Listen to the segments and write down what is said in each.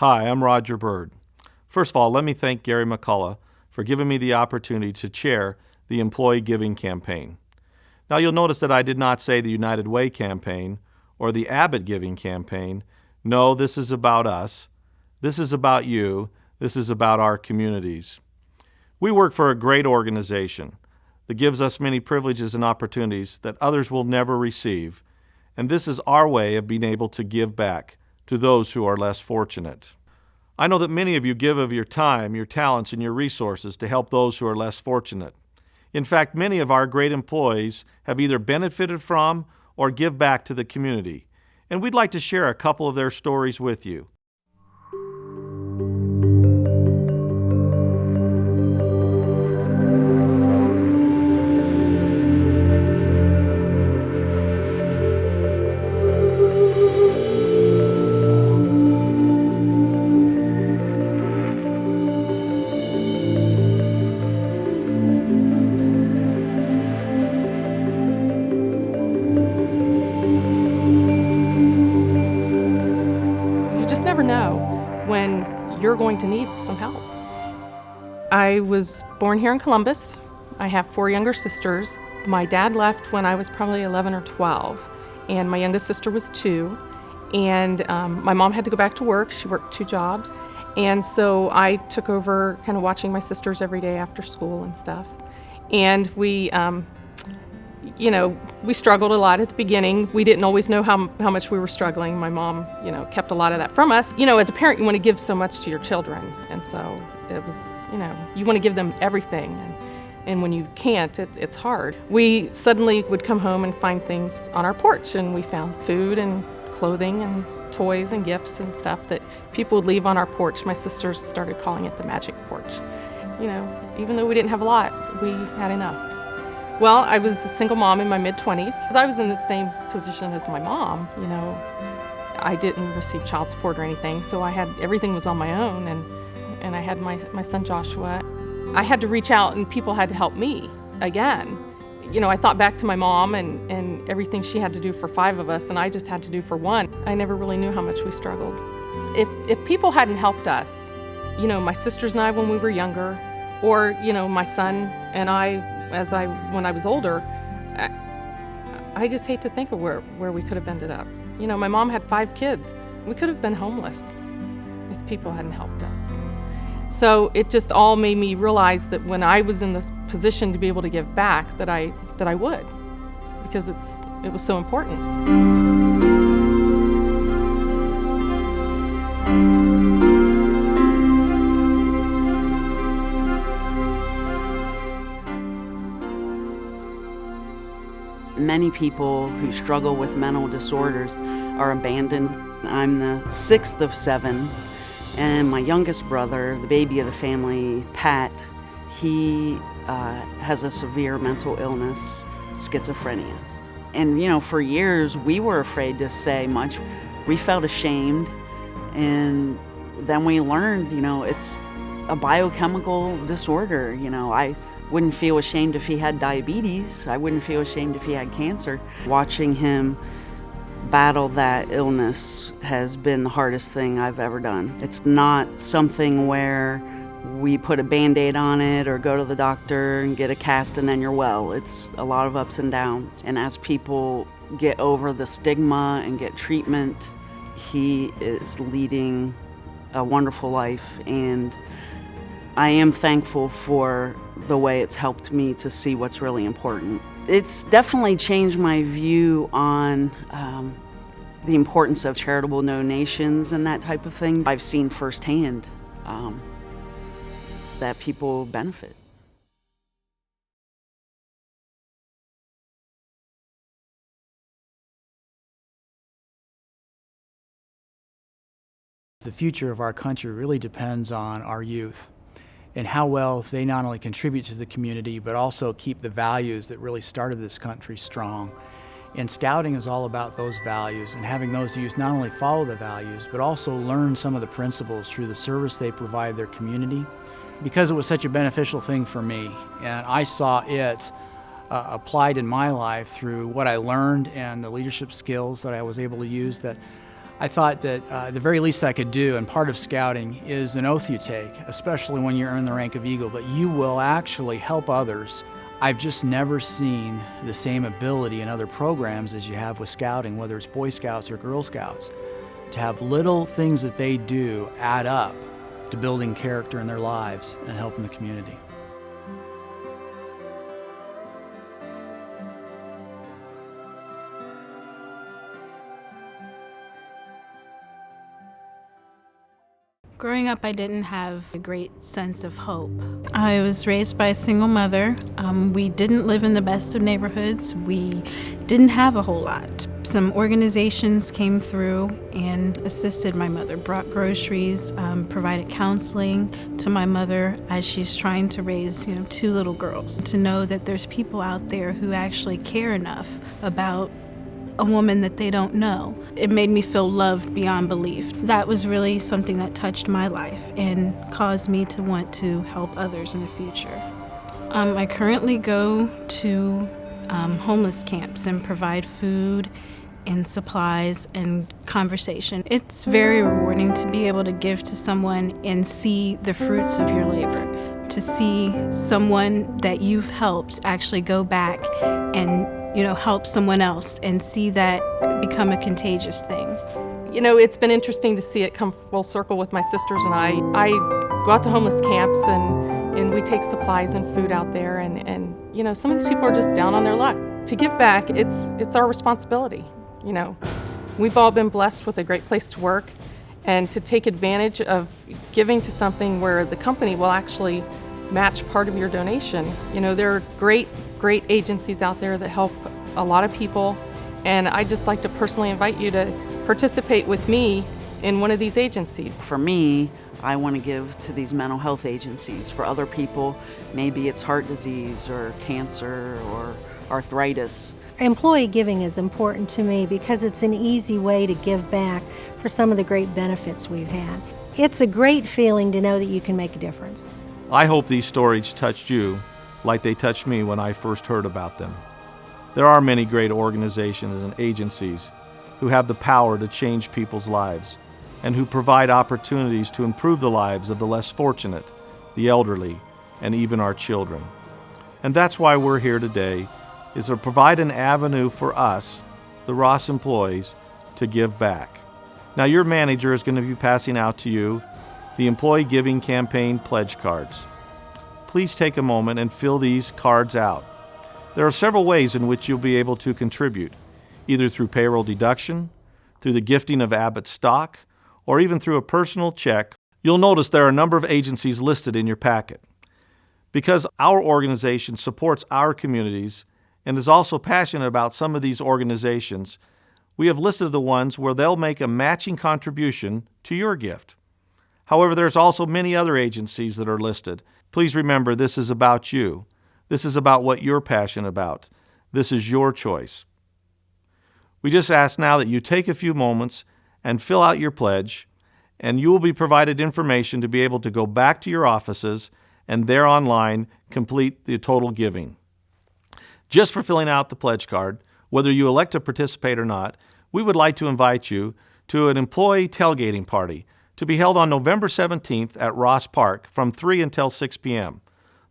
Hi, I'm Roger Bird. First of all, let me thank Gary McCullough for giving me the opportunity to chair the Employee Giving Campaign. Now you'll notice that I did not say the United Way campaign or the Abbott Giving Campaign. No, this is about us. This is about you. This is about our communities. We work for a great organization that gives us many privileges and opportunities that others will never receive, and this is our way of being able to give back to those who are less fortunate. I know that many of you give of your time, your talents, and your resources to help those who are less fortunate. In fact, many of our great employees have either benefited from or give back to the community, and we'd like to share a couple of their stories with you. Never know when you're going to need some help. I was born here in Columbus. I have 4 younger sisters. My dad left when I was probably 11 or 12, and my youngest sister was 2. And my mom had to go back to work. She worked 2 jobs. And so I took over kind of watching my sisters every day after school and stuff. And we struggled a lot at the beginning. We didn't always know how much we were struggling. My mom, kept a lot of that from us. As a parent, you want to give so much to your children. And so it was, you want to give them everything. And when you can't, it's hard. We suddenly would come home and find things on our porch, and we found food and clothing and toys and gifts and stuff that people would leave on our porch. My sisters started calling it the magic porch. Even though we didn't have a lot, we had enough. Well, I was a single mom in my mid-20s. I was in the same position as my mom. I didn't receive child support or anything, so everything was on my own, and I had my son Joshua. I had to reach out, and people had to help me again. I thought back to my mom and everything she had to do for 5 of us, and I just had to do for 1. I never really knew how much we struggled. If people hadn't helped us, my sisters and I when we were younger, or my son and I when I was older, I just hate to think of where we could have ended up. My mom had 5 kids. We could have been homeless if people hadn't helped us. So it just all made me realize that when I was in this position to be able to give back, that I would, because it was so important. Many people who struggle with mental disorders are abandoned. I'm the 6th of 7, and my youngest brother, the baby of the family, Pat, he has a severe mental illness, schizophrenia. And for years we were afraid to say much. We felt ashamed, and then we learned, it's a biochemical disorder. I wouldn't feel ashamed if he had diabetes. I wouldn't feel ashamed if he had cancer. Watching him battle that illness has been the hardest thing I've ever done. It's not something where we put a Band-Aid on it or go to the doctor and get a cast and then you're well. It's a lot of ups and downs. And as people get over the stigma and get treatment, he is leading a wonderful life, and I am thankful for the way it's helped me to see what's really important. It's definitely changed my view on the importance of charitable donations and that type of thing. I've seen firsthand that people benefit. The future of our country really depends on our youth and how well they not only contribute to the community, but also keep the values that really started this country strong. And scouting is all about those values, and having those youth not only follow the values, but also learn some of the principles through the service they provide their community. Because it was such a beneficial thing for me, and I saw it applied in my life through what I learned and the leadership skills that I was able to use, that I thought that the very least I could do, and part of scouting, is an oath you take, especially when you earn the rank of Eagle, that you will actually help others. I've just never seen the same ability in other programs as you have with scouting, whether it's Boy Scouts or Girl Scouts, to have little things that they do add up to building character in their lives and helping the community. Growing up, I didn't have a great sense of hope. I was raised by a single mother. We didn't live in the best of neighborhoods. We didn't have a whole lot. Some organizations came through and assisted my mother, brought groceries, provided counseling to my mother as she's trying to raise, two little girls. To know that there's people out there who actually care enough about a woman that they don't know. It made me feel loved beyond belief. That was really something that touched my life and caused me to want to help others in the future. I currently go to homeless camps and provide food and supplies and conversation. It's very rewarding to be able to give to someone and see the fruits of your labor, to see someone that you've helped actually go back and help someone else and see that become a contagious thing. It's been interesting to see it come full circle with my sisters and I. I go out to homeless camps and we take supplies and food out there and some of these people are just down on their luck. To give back, it's our responsibility. We've all been blessed with a great place to work, and to take advantage of giving to something where the company will actually match part of your donation. There are great agencies out there that help a lot of people, and I'd just like to personally invite you to participate with me in one of these agencies. For me, I want to give to these mental health agencies. For other people, maybe it's heart disease or cancer or arthritis. Employee giving is important to me because it's an easy way to give back for some of the great benefits we've had. It's a great feeling to know that you can make a difference. I hope these stories touched you like they touched me when I first heard about them. There are many great organizations and agencies who have the power to change people's lives and who provide opportunities to improve the lives of the less fortunate, the elderly, and even our children. And that's why we're here today, is to provide an avenue for us, the Ross employees, to give back. Now, your manager is going to be passing out to you the Employee Giving Campaign pledge cards. Please take a moment and fill these cards out. There are several ways in which you'll be able to contribute, either through payroll deduction, through the gifting of Abbott stock, or even through a personal check. You'll notice there are a number of agencies listed in your packet. Because our organization supports our communities and is also passionate about some of these organizations, we have listed the ones where they'll make a matching contribution to your gift. However, there's also many other agencies that are listed. Please remember, this is about you. This is about what you're passionate about. This is your choice. We just ask now that you take a few moments and fill out your pledge, and you will be provided information to be able to go back to your offices and there online complete the total giving. Just for filling out the pledge card, whether you elect to participate or not, we would like to invite you to an employee tailgating party to be held on November 17th at Ross Park from 3 until 6 p.m.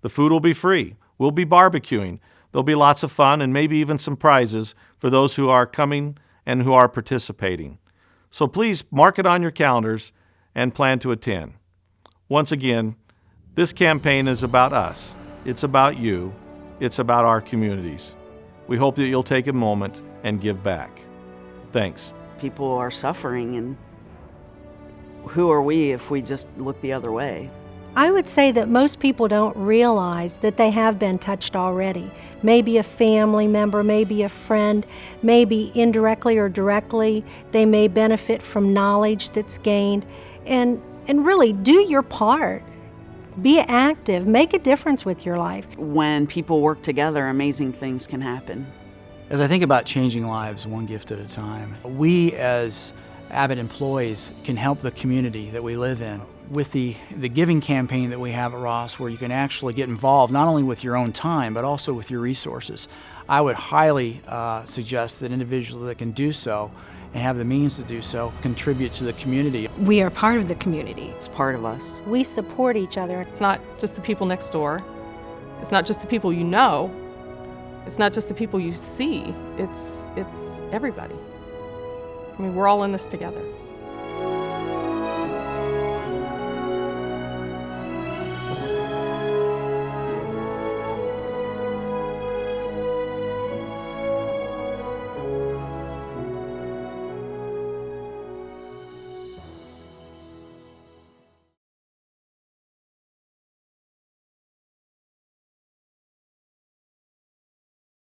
The food will be free. We'll be barbecuing. There'll be lots of fun and maybe even some prizes for those who are coming and who are participating. So please mark it on your calendars and plan to attend. Once again, this campaign is about us. It's about you. It's about our communities. We hope that you'll take a moment and give back. Thanks. People are suffering, and who are we if we just look the other way? I would say that most people don't realize that they have been touched already. Maybe a family member, maybe a friend, maybe indirectly or directly, they may benefit from knowledge that's gained. And really do your part. Be active, make a difference with your life. When people work together, amazing things can happen. As I think about changing lives one gift at a time, we as Abbott employees can help the community that we live in. With the giving campaign that we have at Ross, where you can actually get involved not only with your own time but also with your resources, I would highly suggest that individuals that can do so and have the means to do so contribute to the community. We are part of the community. It's part of us. We support each other. It's not just the people next door. It's not just the people you know. It's not just the people you see. It's everybody. I mean, we're all in this together.